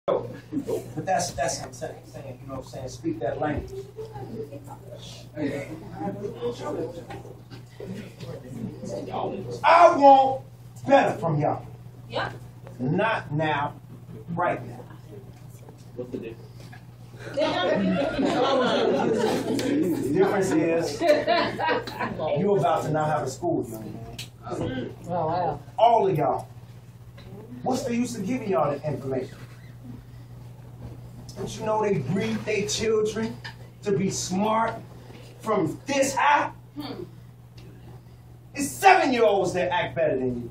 But that's what I'm saying, you know what I'm saying? Speak that language. I want better from y'all. Yeah. Not now, right now. What's the difference? The difference is you about to not have a school, young man. Oh, wow. All of y'all. What's the use of giving y'all the information? Don't you know they breed their children to be smart from this high? It's 7-year-olds that act better than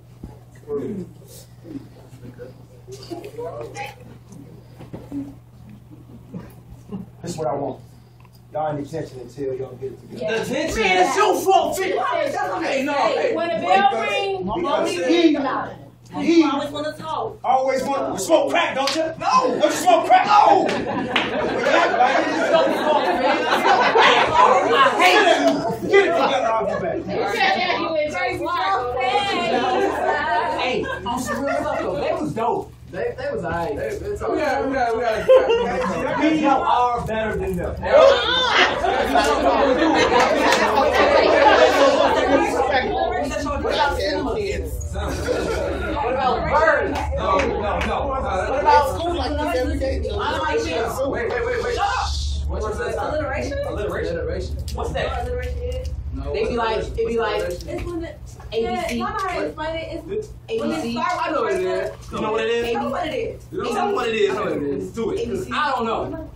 you. This is what I want. Y'all in detention until y'all get it together. Detention? Man, it's your fault, Vic. Hey, no, hey. When the bell rings, He always want to talk. always want to smoke crack, don't you? No! Don't you smoke crack? No! I hate it. Get it together, I'll be back. Hey, on some real stuff though, they was dope. They was alright. We are better than them. What about birds? No. What about school like this every day? Wait. Shut up! What's that? Alliteration. What's that? Alliteration is? No. They be like, it be like It's when it, ABC. yeah, y'all know how to explain it. It's when it ABC. starts I know what it is. You know what it is? Tell me what it is. You know what it is? I know what it is. Do it. I don't know.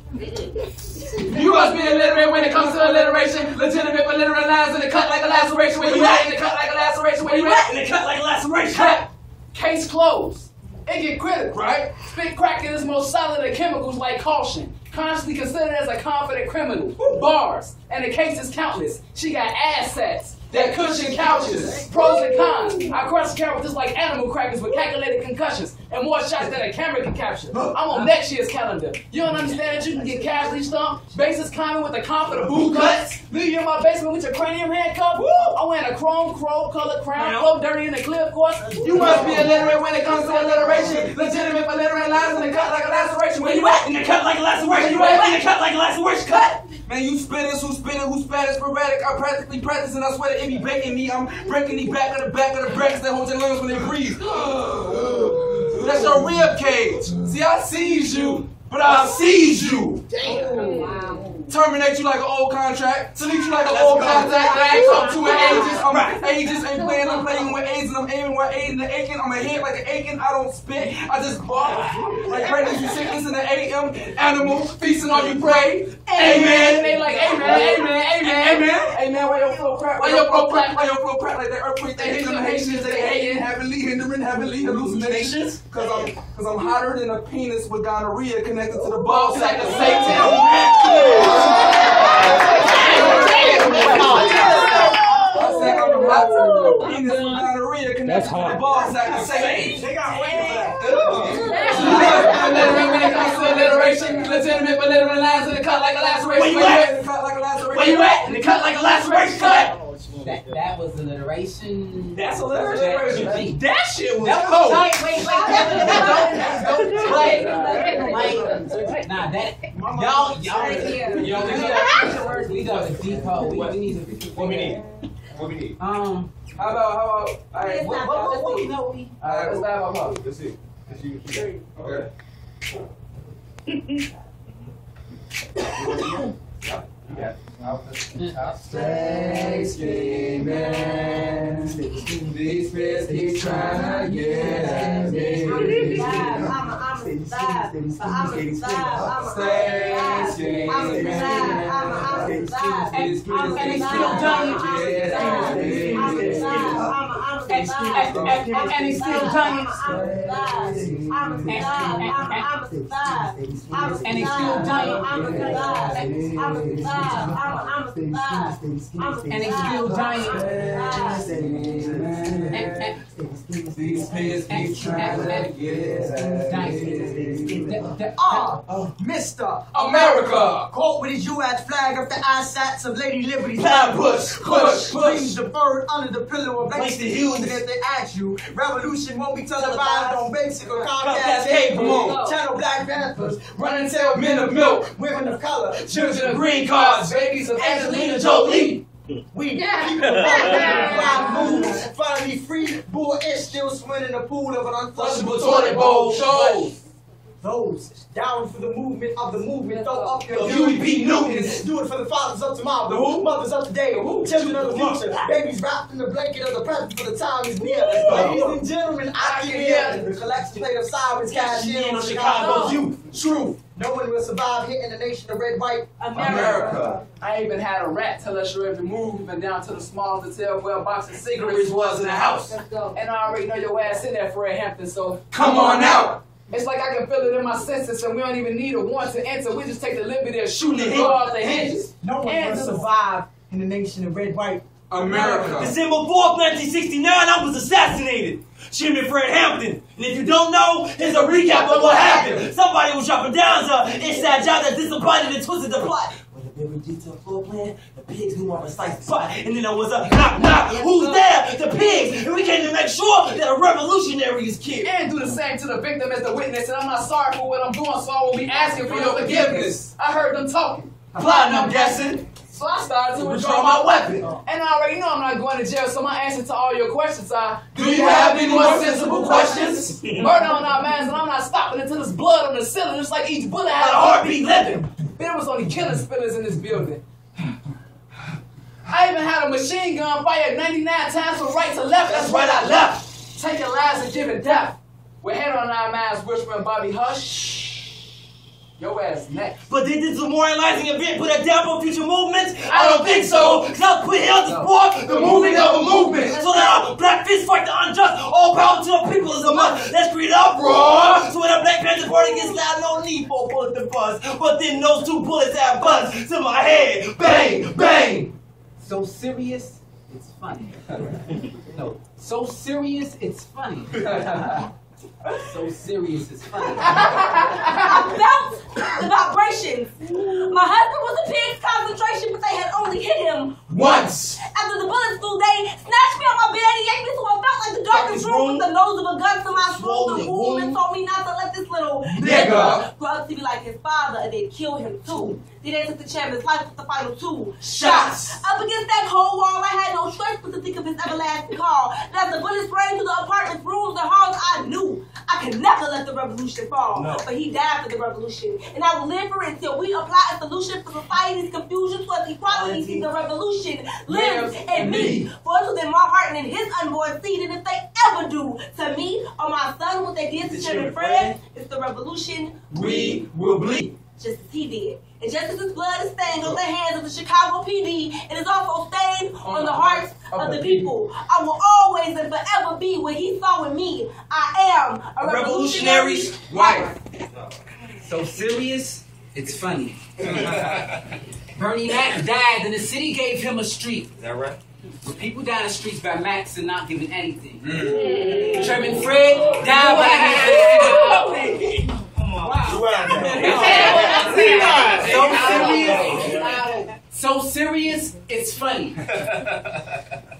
You must be illiterate when it comes to alliteration. Legitimate but literal lines in the cut like a laceration. Where you at? In the cut like a laceration. Where you at? And they cut like a laceration. Cut. Case closed. It get critical, right? Spit cracking is most solid of chemicals like caution. Constantly considered as a confident criminal. Bars. And the case is countless. She got assets. That cushion couches. Pros and cons. I cross characters like animal crackers with calculated concussions and more shots than a camera can capture. I'm on next year's calendar. You don't understand that you can get casually stumped? Bases climbing with the confident boot cuts. Leave you in my basement with your cranium handcuffed. I'm wearing a chrome crow colored crown. Flow dirty in the clip course. You must be illiterate when it comes to alliteration. Legitimate but literate lines in the cut like a laceration. Where you at? In the cut like a laceration. You at? In the cut like a laceration. Cut. Man, you spitters who spitting, who spat is sporadic. I practically practice and I swear that it be baking me. I'm breaking the back of the brackets that hold your lungs when they breathe. That's your rib cage. See, I seize you, but I seize you. Damn. Wow. Terminate you like an old contract. Salute you like an old contact. I ain't talk to in ages. I'm ages, ain't playing. I'm playing with AIDS and I'm aiming where AIDS and the aching. I'm a head like an aching. I don't spit. I just bark like pregnancy sickness in the AM. Animal feasting on you prey. Amen. They like amen. Amen. Why your flow crack? Why your flow crack like that earthquake? They hate them Haitians. They hating heavily, hindering heavily hallucinations. Cause I'm hotter than a penis with gonorrhea connected to the ball sack of Satan. That's hard. They got alliteration, legitimate but literal lines in the cut like a laceration. Where you at? Where you at? In the cut like a laceration. Cut. That was alliteration. That's alliteration. That shit was cold. Wait. Nah, that y'all we got a deep hole. We need to. What we need? How about? Alright, What we know we. Alright, let's dive up. Let's see. Okay. Stay scheming. These fists keep trying to get at me. And they still dying. These kids keep trying to get Mr. America. Quote with his U.S. flag up the eyesats of Lady Liberty's Time push. Dreams deferred under the pillow of Place the Hughes. And if they ask you, revolution won't be televised on basic or Comcast cable. Channel Black Van Panthers, running tail men of milk, women of color, Children of green cards, babies of Angelina Jolie. we keep the fly moves, finally free, bull ish still swimming in the pool of an Flushable unflushable toilet bowl shows. Those down for the movement of the movement, throw up your Huey P. Newtons. Do it for the fathers of tomorrow, The who? mothers of today, children of the future, babies wrapped in the blanket of the present for the time is near. Ladies and gentlemen, I can hear the collection plate of sirens cash in on Chicago's youth. True. No one will survive hitting the nation of red, white. America. I even had a rat tell us you're every move, even down to the smallest detail where a box of cigarettes was in the house. Let's go. And I already know your ass in there, Fred Hampton, so Come on out. it's like I can feel it in my senses, and we don't even need a warrant to enter. We just take the liberty of shooting and go off the hinges. No one And will survive in the nation of red, white. America. December 4th, 1969, I was assassinated. Jimmy Fred Hampton. And if you don't know, here's a recap of what happened. Somebody was dropping down to inside job that disappointed and twisted the plot. With a very detailed floor plan, the pigs knew my precise spot. And then there was a knock knock. Who's there? The pigs. And we came to make sure that a revolutionary is killed. And do the same to the victim as the witness, and I'm not sorry for what I'm doing, so I will be asking for your forgiveness. I heard them talking, Plotting, I'm guessing. so I started to Withdraw my weapon. And I already know I'm not going to jail, so my answer to all your questions are, Do you have any more sensible questions? murder on our minds, and I'm not stopping until there's blood on the ceiling, just like each bullet had a heartbeat living. There was only killing spillers in this building. I even had a machine gun fired 99 times from right to left. That's right, I left. Taking lives and giving death. With head on our minds, whispering, Bobby, hush. Your ass next. But did this demoralizing event put a down for future movements? I don't think so. Cause I put here to support the movement of a movement. So that our black fists fight the unjust. All power to the people is a must. Let's create uproar. So when a Black Panther party gets loud, no need for a bullet to buzz. But then those two bullets have buzz to my head. Bang, bang. So serious, it's funny. No, so serious, it's funny. So serious, it's funny. I felt the vibrations. My husband was a pig's concentration, but they had only hit him Once. After the bullets flew, they snatched me out my bed and yanked me to what felt like the darkest room with the nose of a gun to my throat. The woman told me not to let this little Nigga grow up to be like his father, and they'd kill him too. Then they took the chairman's life with the final 2 shots. Up against that cold wall, I had no choice but to think of his everlasting call. And as the bullets sprang through the apartment's rooms and halls, I knew I could never let the revolution fall. No. But he died for the revolution, and I will live for it until we apply a solution for society's confusion towards equality. See, the revolution lives in me. For it was in my heart and in his unborn seed. And if they ever do to me or my son what they did to Chairman Fred, it's the revolution We will bleed. just as he did. And just as his blood is stained on the hands of the Chicago PD, it is also stained on the hearts of the people. I will always and forever be what he saw in me. I am a revolutionary's wife. So serious, it's funny. Bernie Mac died and the city gave him a street. Is that right? When people die in the streets by Max and not giving anything. Chairman Fred died by the hands So serious, it's funny.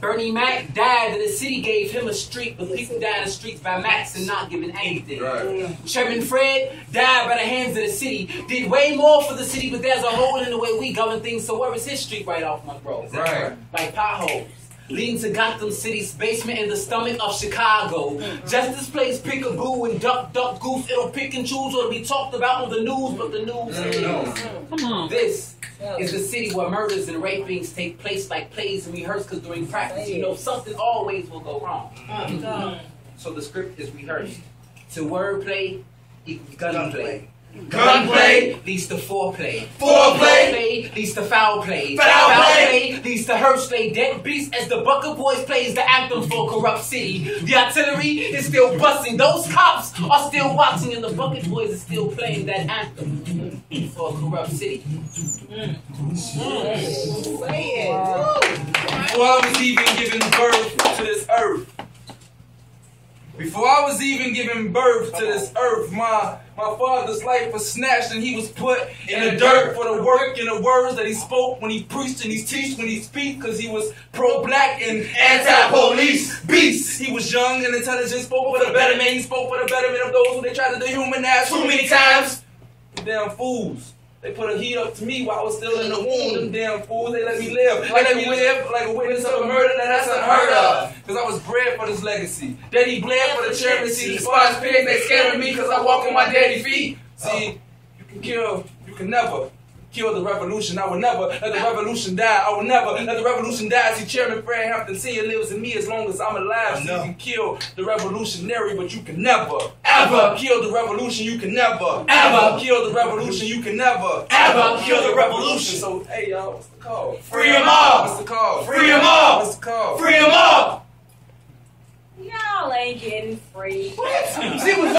Bernie Mac died and the city gave him a street, but people die in the streets by Max and not giving anything. Right. Chairman Fred died by the hands of the city, did way more for the city, but there's a hole in the way we govern things, so where is his street right off my bro? Right. Like potholes. Leading to Gotham City's basement in the stomach of Chicago. Justice plays pick-a-boo and duck goose. It'll pick and choose what'll be talked about on the news, but the news is. Come on. This is the city where murders and rapings take place like plays and rehearsed, because during practice, you know, something always will go wrong. So the script is rehearsed. To wordplay equals gunplay. Gunplay leads to foreplay. Foreplay leads to foul play. Foul play leads to Hearst play. Dead beats as the Bucker Boys plays the anthem for corrupt city. The artillery is still busting. Those cops are still watching, and the Bucket Boys are still playing that anthem for a corrupt city. Before I was even given birth to this earth. Before I was even given birth to this earth, my father's life was snatched and he was put in the dirt for the work and the words that he spoke when he preached and he teached when he speak, because he was pro-black and anti-police beast. He was young and intelligent, spoke for the betterment. He spoke for the betterment of those who they tried to dehumanize too many times. damn fools. They put a heat up to me while I was still in the womb. Them damn fools, they let me live. They let me live like a witness of a murder that's unheard of. Because I was bred for this legacy. Daddy bled for the chairman seat. Despised pigs, they scared of me because I walk on my daddy feet. See, you can never kill the revolution. I will never let the revolution die. I will never let the revolution die. See, Chairman Fred Hampton Sr. lives in me as long as I'm alive. So you can kill the revolutionary, but you can never, ever kill the revolution. You can never, ever kill the revolution. You can never, ever kill the revolution. So, hey, y'all, what's the call? Free them all! What's the call? Free them all! What's the call? Free them all! Y'all ain't getting free. See,